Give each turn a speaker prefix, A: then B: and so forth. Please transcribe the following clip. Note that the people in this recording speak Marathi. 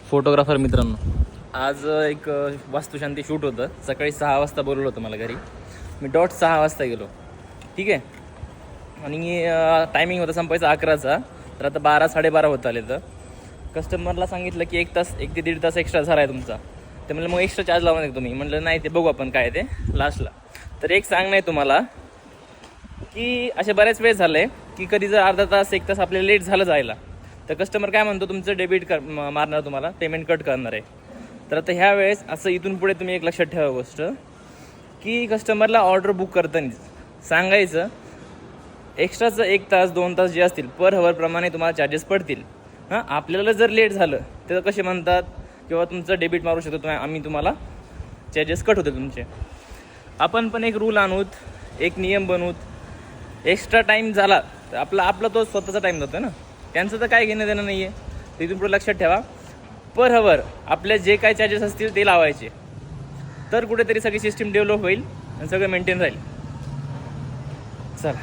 A: फोटोग्राफर मित्रांनो, आज एक वास्तुशांती शूट होतं. सकाळी 6 वाजता बोलवलं होतं मला घरी. मी डॉट 6 वाजता गेलो. ठीक आहे. आणि टायमिंग होता संपायचा 11चा. तर आता 12-12:30 होत आले. तर कस्टमरला सांगितलं की 1 तास 1 ते 1.5 तास एक्स्ट्रा झाला आहे तुमचा. ते म्हणलं मग एक्स्ट्रा चार्ज लावा नाही तुम्ही. म्हटलं नाही, ते बघू आपण काय ते लास्टला. तर एक सांगणं आहे तुम्हाला की असे बऱ्याच वेळ झालं आहे की कधी जर अर्धा तास 1 तास आपल्याला लेट झालं जायला, तर कस्टमर काय म्हणतो, तुमचं डेबिट मारणार, तुम्हाला पेमेंट कट करणार आहे. तर आता ह्या वेळेस असं इथून पुढे तुम्ही एक लक्षात ठेवा गोष्ट, की कस्टमरला ऑर्डर बुक करताना सांगायचं एक्स्ट्राचं 1 तास 2 तास जे असतील पर हवरप्रमाणे तुम्हाला चार्जेस पडतील. हां, आपल्याला जर लेट झालं तर कसे म्हणतात किंवा तुमचं डेबिट मारू शकतो आम्ही, तुम्हाला चार्जेस कट होते तुमचे. आपण पण एक रूल आणूत, एक नियम बनवूत. एक्स्ट्रा टाईम झाला तर आपला तो स्वतःचा टाईम जातो ना, त्यांचं तर काय घेणं देणं नाही आहे. तिथून पुढे लक्षात ठेवा, पर हवर आपले जे काय चार्जेस असतील ते लावायचे. तर कुठेतरी सगळी सिस्टीम डेव्हलप होईल आणि सगळं मेंटेन राहील. चला.